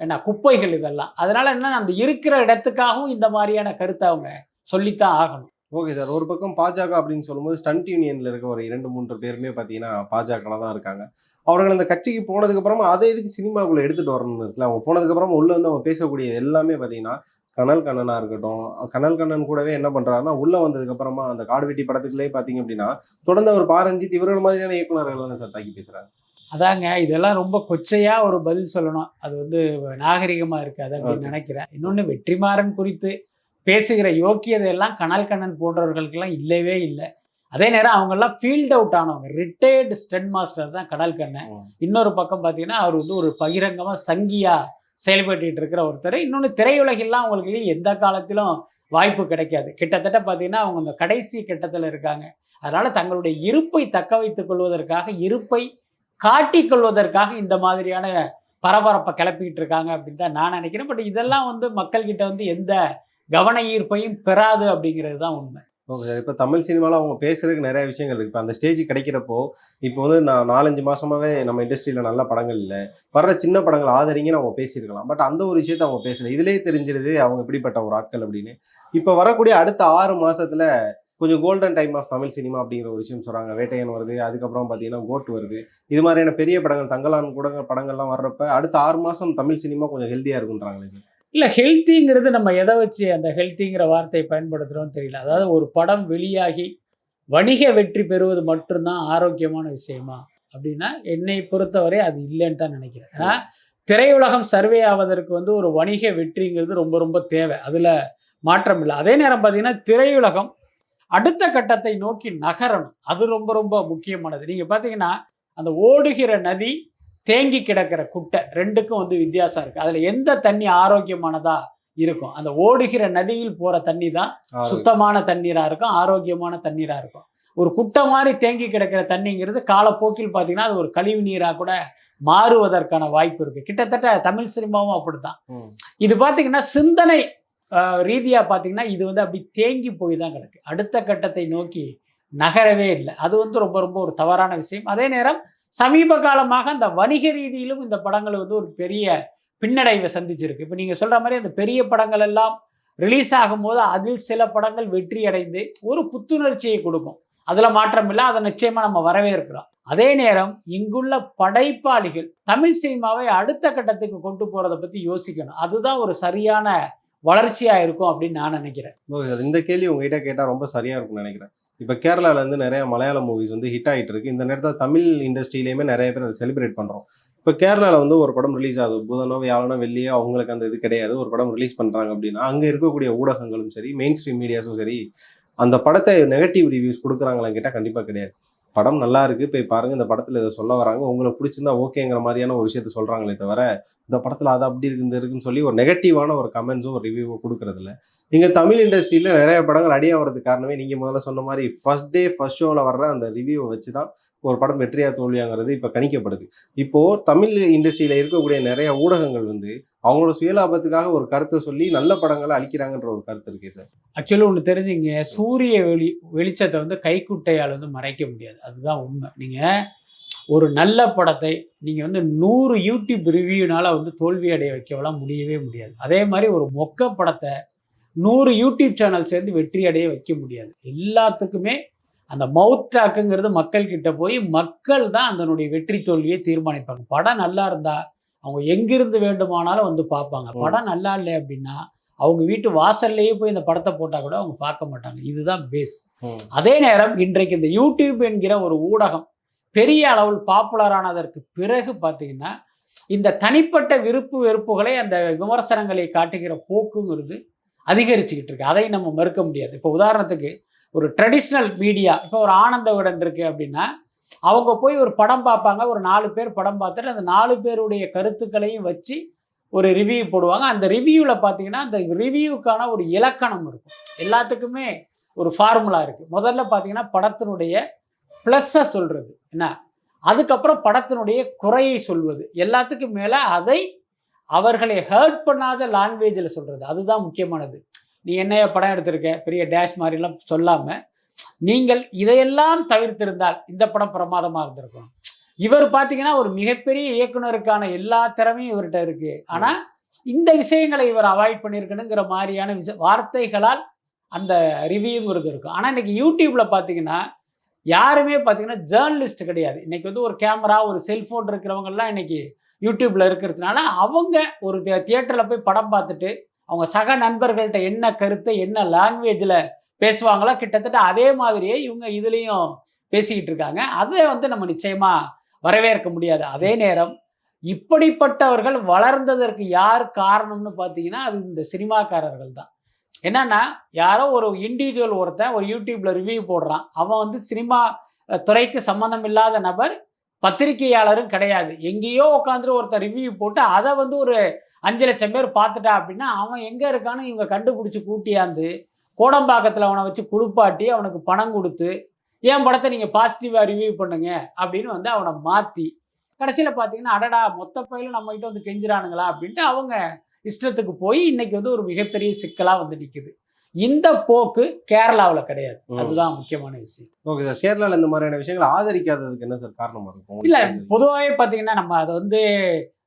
என்ன குப்பைகள் இதெல்லாம். அதனால என்ன, அந்த இருக்கிற இடத்துக்காகவும் இந்த மாதிரியான கருத்தை அவங்க சொல்லித்தான் ஆகணும். Okay sir. ஒரு பக்கம் பாஜக அப்படின்னு சொல்லும்போது ஸ்டண்ட் யூனியன்ல இருக்க ஒரு 2-3 பேருமே பார்த்தீங்கன்னா பாஜக தான் இருக்காங்க. அவர்கள் அந்த கட்சிக்கு போனதுக்கு அப்புறமா அதை எதுக்கு சினிமாக்குள்ள எடுத்துட்டு வரணும்னு இருக்குல்ல. அவங்க போனதுக்கு அப்புறமா உள்ள வந்து அவங்க பேசக்கூடிய எல்லாமே பார்த்தீங்கன்னா கனல் கண்ணனா இருக்கட்டும். கனல் கண்ணன் கூடவே என்ன பண்றாருன்னா உள்ள வந்ததுக்கு அப்புறமா அந்த காடுவெட்டி படத்துக்குள்ளே பார்த்தீங்க அப்படின்னா தொடர்ந்து ஒரு பாரஞ்சித் இவர்கள் மாதிரியான இயக்குநர்கள் தானே சார் தாக்கி பேசுறாங்க. அதாங்க, இதெல்லாம் ரொம்ப கொச்சையா ஒரு பதில் சொல்லணும். அது வந்து நாகரிகமா இருக்காது அப்படின்னு நினைக்கிறேன். இன்னொன்னு, வெற்றிமாறன் குறித்து பேசுகிற யோக்கியதை எல்லாம் கனல் கண்ணன் போன்றவர்களுக்கெல்லாம் இல்லவே இல்லை. அதே நேரம் அவங்கெல்லாம் ஃபீல்ட் அவுட் ஆனவங்க. ரிட்டையர்டு ஸ்டண்ட் மாஸ்டர் தான் கனல் கண்ணன். இன்னொரு பக்கம் பார்த்தீங்கன்னா அவர் வந்து ஒரு பகிரங்கமாக சங்கியா செயல்பட்டு இருக்கிற ஒருத்தர். இன்னொன்று, திரையுலகெல்லாம் அவங்களுக்கு எந்த காலத்திலும் வாய்ப்பு கிடைக்காது. கிட்டத்தட்ட பார்த்தீங்கன்னா அவங்க அந்த கடைசி கட்டத்தில் இருக்காங்க. அதனால தங்களுடைய இருப்பை தக்க வைத்துக் கொள்வதற்காக, இருப்பை காட்டிக்கொள்வதற்காக இந்த மாதிரியான பரபரப்பை கிளப்பிக்கிட்டு இருக்காங்க அப்படின்னு தான் நான் நினைக்கிறேன். பட் இதெல்லாம் வந்து மக்கள்கிட்ட வந்து எந்த கவன ஈர்ப்பையும் பெறாது அப்படிங்கிறது தான் உண்மை. Okay sir. இப்போ தமிழ் சினிமாவில் அவங்க பேசுறதுக்கு நிறைய விஷயங்கள் இருக்குது. இப்போ அந்த ஸ்டேஜ் கிடைக்கிறப்போ இப்போ வந்து நான் 4-5 மாசமாவே நம்ம இண்டஸ்ட்ரியில் நல்ல படங்கள் இல்லை, வர்ற சின்ன படங்கள் ஆதரிங்கன்னு அவங்க பேசியிருக்கலாம். பட் அந்த ஒரு விஷயத்தை அவங்க பேசலை. இதுலேயே தெரிஞ்சிருது அவங்க இப்படிப்பட்ட ஒரு ஆட்கள் அப்படின்னு. இப்போ வரக்கூடிய அடுத்த 6 மாசத்துல கொஞ்சம் golden time of Tamil cinema அப்படிங்கிற ஒரு விஷயம் சொல்கிறாங்க. வேட்டையன் வருது, அதுக்கப்புறம் பார்த்தீங்கன்னா கோட் வருது. இது மாதிரியான பெரிய படங்கள், தங்கலான் கூட படங்கள்லாம் வர்றப்ப அடுத்த 6 மாதம் தமிழ் சினிமா கொஞ்சம் ஹெல்த்தியாக இருக்குன்றாங்களே சார். இல்லை, ஹெல்த்திங்கிறது நம்ம எதை வச்சு அந்த ஹெல்த்திங்கிற வார்த்தையை பயன்படுத்துகிறோம்னு தெரியல. அதாவது ஒரு படம் வெளியாகி வணிக வெற்றி பெறுவது மட்டும்தான் ஆரோக்கியமான விஷயமா அப்படின்னா என்னை பொறுத்தவரை அது இல்லைன்னு தான் நினைக்கிறேன். ஏன்னா திரையுலகம் சர்வே ஆவதற்கு வந்து ஒரு வணிக வெற்றிங்கிறது ரொம்ப ரொம்ப தேவை. அதில் மாற்றம் இல்லை. அதே நேரம் பார்த்தீங்கன்னா திரையுலகம் அடுத்த கட்டத்தை நோக்கி நகரணும். அது ரொம்ப ரொம்ப முக்கியமானது. நீங்கள் பார்த்தீங்கன்னா அந்த ஓடுகிற நதி, தேங்கி கிடக்கிற குட்டை, ரெண்டுக்கும் வந்து வித்தியாசம் இருக்குது. அதில் எந்த தண்ணி ஆரோக்கியமானதா இருக்கும். அந்த ஓடுகிற நதியில் போற தண்ணி தான் சுத்தமான தண்ணீரா இருக்கும், ஆரோக்கியமான தண்ணீரா இருக்கும். ஒரு குட்டை மாதிரி தேங்கி கிடக்கிற தண்ணிங்கிறது காலப்போக்கில் பார்த்தீங்கன்னா அது ஒரு கழிவு நீராக கூட மாறுவதற்கான வாய்ப்பு இருக்கு. கிட்டத்தட்ட தமிழ் சினிமாவும் அப்படித்தான். இது பார்த்தீங்கன்னா சிந்தனை ரீதியாக பார்த்தீங்கன்னா இது வந்து அப்படி தேங்கி போய் தான் கிடக்கு. அடுத்த கட்டத்தை நோக்கி நகரவே இல்லை. அது வந்து ரொம்ப ரொம்ப ஒரு தவறான விஷயம். அதே நேரம் சமீப காலமாக அந்த வணிக ரீதியிலும் இந்த படங்கள் வந்து ஒரு பெரிய பின்னடைவை சந்திச்சிருக்கு. இப்போ நீங்கள் சொல்கிற மாதிரி அந்த பெரிய படங்கள் எல்லாம் ரிலீஸ் ஆகும்போது அதில் சில படங்கள் வெற்றி அடைந்து ஒரு புத்துணர்ச்சியை கொடுக்கும். அதில் மாற்றம் இல்லை, அதை நிச்சயமாக நம்ம வரவேற்கிறோம். அதே நேரம் இங்குள்ள படைப்பாளிகள் தமிழ் சினிமாவை அடுத்த கட்டத்துக்கு கொண்டு போகிறத பற்றி யோசிக்கணும். அதுதான் ஒரு சரியான வளர்ச்சியாக இருக்கும் அப்படின்னு நான் நினைக்கிறேன். இந்த கேள்வி உங்ககிட்ட கேட்டால் ரொம்ப சரியாக இருக்கும்னு நினைக்கிறேன். இப்போ கேரளாவிலேருந்து நிறைய மலையாள மூவிஸ் வந்து ஹிட் ஆகிட்டு இருக்கு. இந்த நேரத்தில் தமிழ் இண்டஸ்ட்ரியிலையுமே நிறைய பேர் அதை செலிப்ரேட் பண்ணுறோம். இப்போ கேரளாவில் வந்து ஒரு படம் ரிலீஸ் ஆகுது, புதனோ வியாழனோ வெள்ளியோ அவங்களுக்கு அந்த இது கிடையாது, ஒரு படம் ரிலீஸ் பண்ணுறாங்க அப்படின்னா அங்கே இருக்கக்கூடிய ஊடகங்களும் சரி, மெயின் ஸ்ட்ரீம் மீடியாஸும் சரி, அந்த படத்தை நெகட்டிவ் ரிவ்யூஸ் கொடுக்குறாங்களான்னு கேட்டால் கண்டிப்பாக கிடையாது. படம் நல்லா இருக்குது, போய் பாருங்கள், இந்த படத்தில் இதை சொல்ல வராங்க, உங்களுக்கு பிடிச்சிருந்தா ஓகேங்கிற மாதிரியான ஒரு விஷயத்த சொல்கிறாங்களே தவிர இந்த படத்தில் அது அப்படி இருக்கு இந்த இருக்குன்னு சொல்லி ஒரு நெகட்டிவான ஒரு கமெண்ட்ஸும் ஒரு ரிவ்யூவோ கொடுக்குறதில்ல. நீங்கள் தமிழ் இண்டஸ்ட்ரியில் நிறைய படங்கள் அடியாகிறதுக்கு காரணமே நீங்கள் முதல்ல சொன்ன மாதிரி ஃபர்ஸ்ட் டே ஃபர்ஸ்ட் ஷோவில் வர்ற அந்த ரிவ்யூவை வச்சு தான் ஒரு படம் வெற்றியா தோல்வியாங்கிறது இப்போ கணிக்கப்படுது. இப்போது தமிழ் இண்டஸ்ட்ரியில் இருக்கக்கூடிய நிறைய ஊடகங்கள் வந்து அவங்களோட சுயலாபத்துக்காக ஒரு கருத்தை சொல்லி நல்ல படங்களை அழிக்கிறாங்கன்ற ஒரு கருத்து இருக்கே சார். ஆக்சுவலி ஒன்று தெரிஞ்சுங்க, சூரிய வெளிச்சத்தை வந்து கைக்குட்டையால் வந்து மறைக்க முடியாது. அதுதான் உண்மை. நீங்கள் ஒரு நல்ல படத்தை நீங்கள் வந்து 100 யூடியூப் ரிவ்யூனால வந்து தோல்வி அடைய வைக்கலாம் முடியவே முடியாது. அதே மாதிரி ஒரு மொக்க படத்தை 100 யூடியூப் சேனல் சேர்ந்து வெற்றி அடைய வைக்க முடியாது. எல்லாத்துக்குமே அந்த மவுத் டாக்குங்கிறது மக்கள் கிட்ட போய் மக்கள் தான் அதனுடைய வெற்றி தோல்வியை தீர்மானிப்பாங்க. படம் நல்லா இருந்தால் அவங்க எங்கிருந்து வேண்டுமானாலும் வந்து பார்ப்பாங்க. படம் நல்லா இல்லை அப்படின்னா அவங்க வீட்டு வாசல்லையே போய் இந்த படத்தை போட்டால் கூட அவங்க பார்க்க மாட்டாங்க. இதுதான் பேஸ். அதே நேரம் இன்றைக்கு இந்த யூடியூப் என்கிற ஒரு ஊடகம் பெரிய அளவில் பாப்புலரானதற்கு பிறகு பார்த்தீங்கன்னா இந்த தனிப்பட்ட விருப்பு வெறுப்புகளை அந்த விமர்சனங்களை காட்டுகிற போக்குங்கிறது அதிகரிச்சுக்கிட்டு இருக்கு. அதை நம்ம மறுக்க முடியாது. இப்போ உதாரணத்துக்கு ஒரு ட்ரெடிஷ்னல் மீடியா, இப்போ ஒரு ஆனந்த விகடன் இருக்குது அப்படின்னா அவங்க போய் ஒரு படம் பார்ப்பாங்க, ஒரு 4 பேர் படம் பார்த்துட்டு அந்த 4 பேருடைய கருத்துக்களையும் வச்சு ஒரு ரிவ்யூ போடுவாங்க. அந்த ரிவ்யூவில் பார்த்தீங்கன்னா அந்த ரிவ்யூவுக்கான ஒரு இலக்கணம் இருக்கும். எல்லாத்துக்குமே ஒரு ஃபார்முலா இருக்குது. முதல்ல பார்த்தீங்கன்னா படத்தினுடைய ப்ளஸ்ஸை சொல்கிறது என்ன, அதுக்கப்புறம் படத்தினுடைய குறையை சொல்வது, எல்லாத்துக்கும் மேலே அதை அவர்களை ஹர்ட் பண்ணாத லாங்குவேஜில் சொல்கிறது. அதுதான் முக்கியமானது. நீ என்னைய படம் எடுத்திருக்க பெரிய டேஷ் மாதிரிலாம் சொல்லாமல் நீங்கள் இதையெல்லாம் தவிர்த்திருந்தால் இந்த படம் பிரமாதமாக இருந்திருக்கும். இவர் பார்த்தீங்கன்னா ஒரு மிகப்பெரிய இயக்குனருக்கான எல்லா திறமையும் இவர்கிட்ட இருக்குது, ஆனால் இந்த விஷயங்களை இவர் அவாய்ட் பண்ணியிருக்கணுங்கிற மாதிரியான வார்த்தைகளால் அந்த ரிவ்யூங்கிறது இருக்கும். ஆனால் இன்றைக்கி யூடியூப்பில் பார்த்தீங்கன்னா யாருமே பார்த்தீங்கன்னா ஜேர்னலிஸ்ட் கிடையாது. இன்றைக்கி வந்து ஒரு கேமரா ஒரு செல்ஃபோன் இருக்கிறவங்கெல்லாம் இன்றைக்கி யூடியூப்பில் இருக்கிறதுனால அவங்க ஒரு தியேட்டரில் போய் படம் பார்த்துட்டு அவங்க சக நண்பர்கள்ட்ட என்ன கருத்தை என்ன லாங்குவேஜில் பேசுவாங்களோ கிட்டத்தட்ட அதே மாதிரியே இவங்க இதுலேயும் பேசிக்கிட்டு இருக்காங்க. அதை வந்து நம்ம நிச்சயமாக வரவேற்க முடியாது. அதே நேரம் இப்படிப்பட்டவர்கள் வளர்ந்ததற்கு யார் காரணம்னு பார்த்தீங்கன்னா அது இந்த சினிமாக்காரர்கள் தான். என்னன்னா யாரோ ஒரு இண்டிவிஜுவல் ஒருத்தன் ஒரு யூடியூப்பில் ரிவ்யூ போடுறான், அவன் வந்து சினிமா துறைக்கு சம்மந்தம் இல்லாத நபர், பத்திரிகையாளரும் கிடையாது. எங்கேயோ உட்காந்துட்டு ஒருத்தர் ரிவ்யூ போட்டு அதை வந்து ஒரு 5 லட்சம் பேர் பார்த்துட்டா அப்படின்னா அவன் எங்கே இருக்கான்னு இவங்க கண்டுபிடிச்சி கூட்டியாந்து கோடம்பாக்கத்தில் அவனை வச்சு குளிப்பாட்டி அவனுக்கு பணம் கொடுத்து என் படத்தை நீங்கள் பாசிட்டிவாக ரிவ்யூ பண்ணுங்க அப்படின்னு வந்து அவனை மாற்றி கடைசியில் பார்த்தீங்கன்னா அடடா மொத்த பயிலும் நம்மகிட்ட வந்து கெஞ்சிரானுங்களா அப்படின்ட்டு அவங்க இஷ்டத்துக்கு போய் இன்னைக்கு வந்து ஒரு மிகப்பெரிய சிக்கலாக வந்து நிற்குது. இந்த போக்கு கேரளாவில் கிடையாது. அதுதான் முக்கியமான விஷயம். ஓகே சார், கேரளாவில் இந்த மாதிரியான விஷயங்களை ஆதரிக்காததுக்கு என்ன சார் காரணமாக இருக்கும்? இல்லை, பொதுவாகவே பார்த்தீங்கன்னா நம்ம அதை வந்து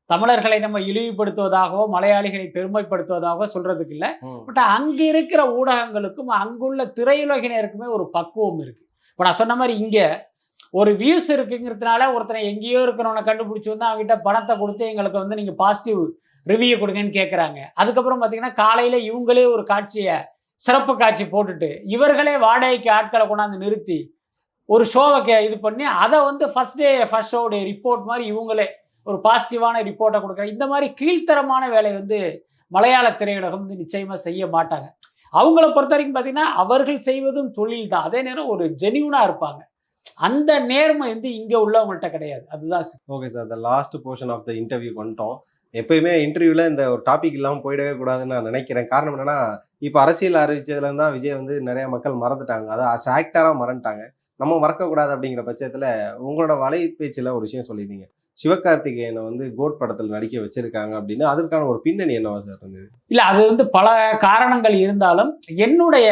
தமிழர்களை நம்ம இழிவுபடுத்துவதாகவோ மலையாளிகளை பெருமைப்படுத்துவதாகவோ சொல்றதுக்கு இல்லை. பட் அங்கே இருக்கிற ஊடகங்களுக்கும் அங்குள்ள திரையுலகினருக்குமே ஒரு பக்குவம் இருக்குது. இப்போ நான் சொன்ன மாதிரி இங்கே ஒரு வியூஸ் இருக்குங்கிறதுனால ஒருத்தனை எங்கேயோ இருக்கிறவனை கண்டுபிடிச்சி வந்து அவங்ககிட்ட பணத்தை கொடுத்து எங்களுக்கு வந்து நீங்கள் பாசிட்டிவ் ரிவ்யூ கொடுங்கன்னு கேட்குறாங்க. அதுக்கப்புறம் பார்த்தீங்கன்னா காலையில் இவங்களே ஒரு காட்சியை சிறப்பு காட்சி போட்டுட்டு இவர்களே வாடகைக்கு ஆட்களை கொண்டாந்து நிறுத்தி ஒரு ஷோவை இது பண்ணி அதை வந்து ஃபர்ஸ்ட் டே ஃபர்ஸ்ட் ஷோவுடைய ரிப்போர்ட் மாதிரி இவங்களே ஒரு பாசிட்டிவான ரிப்போர்ட்டை கொடுக்குற இந்த மாதிரி கீழ்த்தரமான வேலை வந்து மலையாள திரையுலகம் வந்து நிச்சயமாக செய்ய மாட்டாங்க. அவங்கள பொறுத்த வரைக்கும் பார்த்தீங்கன்னா அவர்கள் செய்வதும் தொழில் தான், அதே நேரம் ஒரு ஜெனியூனாக இருப்பாங்க. அந்த நேர்மை வந்து இங்கே உள்ளவங்கள்ட்ட கிடையாது. அதுதான். Okay sir, the last portion of the interview வந்துட்டோம். எப்பயுமே இன்டர்வியூல இந்த ஒரு டாபிக் இல்லாம போயிடவே கூடாதுன்னு நான் நினைக்கிறேன். காரணம் என்னன்னா, இப்ப அரசியல் அறிவிச்சதுல இருந்தா விஜய் வந்து நிறைய மக்கள் மறந்துட்டாங்க. அதான் ஆக்டரா மறந்துட்டாங்க. நம்ம மறக்கக்கூடாது அப்படிங்கிற பட்சத்துல உங்களோட வலைபேச்சுல ஒரு விஷயம் சொல்லியிருந்தீங்க. சிவகார்த்திகேயனை வந்து கோட் படத்துல நடிக்க வச்சிருக்காங்க அப்படின்னு. அதற்கான ஒரு பின்னணி என்னவா சார் இருந்தது? இல்ல அது வந்து பல காரணங்கள் இருந்தாலும் என்னுடைய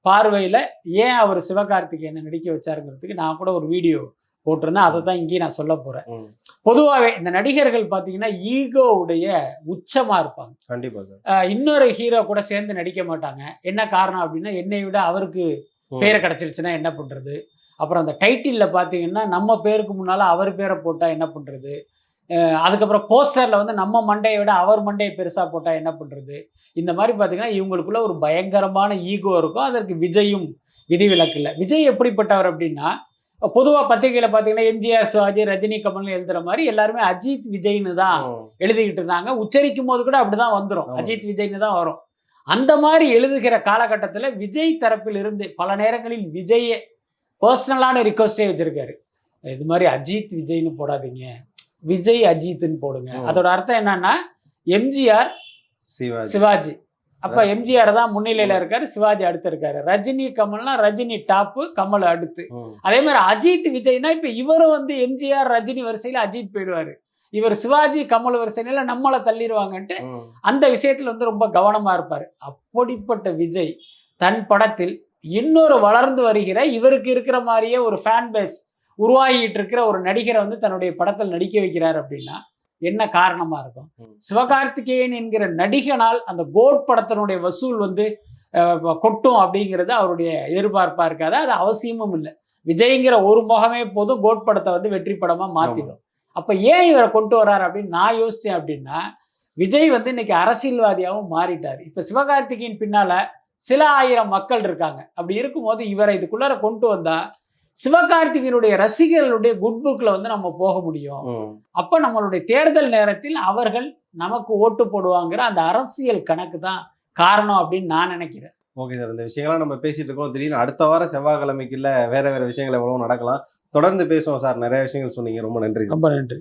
பார்வையில ஏன் அவர் சிவகார்த்திகேயனை நடிக்க வச்சாருங்கிறதுக்கு நான் கூட ஒரு வீடியோ போட்டிருந்தேன். அதை தான் இங்கேயும் நான் சொல்ல போறேன். பொதுவாகவே இந்த நடிகர்கள் பார்த்தீங்கன்னா ஈகோவுடைய உச்சமா இருப்பாங்க. கண்டிப்பா சார். இன்னொரு ஹீரோ கூட சேர்ந்து நடிக்க மாட்டாங்க. என்ன காரணம் அப்படின்னா, என்னை விட அவருக்கு பேரை கிடைச்சிருச்சுன்னா என்ன பண்றது, அப்புறம் அந்த டைட்டில்ல பார்த்தீங்கன்னா நம்ம பேருக்கு முன்னால அவர் பேரை போட்டா என்ன பண்றது, அதுக்கப்புறம் போஸ்டர்ல வந்து நம்ம மண்டையை விட அவர் மண்டையை பெருசா போட்டா என்ன பண்றது, இந்த மாதிரி பார்த்தீங்கன்னா இவங்களுக்குள்ள ஒரு பயங்கரமான ஈகோ இருக்கும். அதற்கு விஜயும் விதிவிலக்கு இல்லை. விஜய் எப்படிப்பட்டவர் அப்படின்னா, பொதுவாக பத்திரிகையில் பார்த்தீங்கன்னா எம்ஜிஆர், சிவாஜி, ரஜினி, கமல்னு எழுதுற மாதிரி எல்லாருமே அஜித் விஜய்னு தான் எழுதிக்கிட்டு இருந்தாங்க. உச்சரிக்கும் போது கூட அப்படிதான் வந்துடும், அஜித் விஜய்னு தான் வரும். அந்த மாதிரி எழுதுகிற காலகட்டத்தில் விஜய் தரப்பில் இருந்து பல நேரங்களில் விஜயே பர்சனலான ரிக்வஸ்டே வச்சிருக்காரு. இது மாதிரி அஜித் விஜய்னு போடாதீங்க, விஜய் அஜித்னு போடுங்க. அதோட அர்த்தம் என்னன்னா எம்ஜிஆர் சிவாஜி, அப்ப எம்ஜிஆர் தான் முன்னிலையில இருக்காரு, சிவாஜி அடுத்து இருக்காரு. ரஜினி கமல்னா ரஜினி டாப்பு, கமல் அடுத்து. அதே மாதிரி அஜித் விஜய்னா இப்ப இவரும் வந்து எம்ஜிஆர் ரஜினி வரிசையில அஜித் போயிடுவாரு, இவர் சிவாஜி கமல் வரிசையில நம்மளை தள்ளிடுவாங்கன்ட்டு அந்த விஷயத்துல வந்து ரொம்ப கவனமா இருப்பாரு. அப்படிப்பட்ட விஜய் தன் படத்தில் இன்னொரு வளர்ந்து வருகிற இவருக்கு இருக்கிற மாதிரியே ஒரு ஃபேன் பேஸ் உருவாகிட்டு இருக்கிற ஒரு நடிகரை வந்து தன்னுடைய படத்தில் நடிக்க வைக்கிறார் அப்படின்னா என்ன காரணமா இருக்கும்? சிவகார்த்திகேயன் என்கிற நடிகனால் அந்த கோட் படத்தினுடைய வசூல் வந்து கொட்டும் அப்படிங்கிறது அவருடைய எதிர்பார்ப்பா இருக்காது. அது அவசியமும் இல்லை. விஜய்ங்கிற ஒரு முகமே போதும் கோட் படத்தை வந்து வெற்றி படமா மாத்திடும். அப்ப ஏன் இவரை கொண்டு வர்றாரு அப்படின்னு நான் யோசிச்சேன் அப்படின்னா, விஜய் வந்து இன்னைக்கு அரசியல்வாதியாகவும் மாறிட்டார். இப்ப சிவகார்த்திகேயன் பின்னால சில ஆயிரம் மக்கள் இருக்காங்க. அப்படி இருக்கும்போது இவரை இதுக்குள்ளார கொண்டு வந்தா சிவகார்த்திகேயனுடைய ரசிகர்களுடைய குட் புக்ல வந்து நம்ம போக முடியும். அப்ப நம்மளுடைய தேர்தல் நேரத்தில் அவர்கள் நமக்கு ஓட்டு போடுவாங்கிற அந்த அரசியல் கணக்கு தான் காரணம் அப்படின்னு நான் நினைக்கிறேன். ஓகே சார், இந்த விஷயங்கள்லாம் நம்ம பேசிட்டு இருக்கோம். திடீர்னு அடுத்த வாரம் செவ்வாய்க்கிழமைக்குள்ள வேற வேற விஷயங்கள் எவ்வளவு நடக்கலாம். தொடர்ந்து பேசுவோம் சார். நிறைய விஷயங்கள் சொன்னீங்க. ரொம்ப நன்றி. ரொம்ப நன்றி.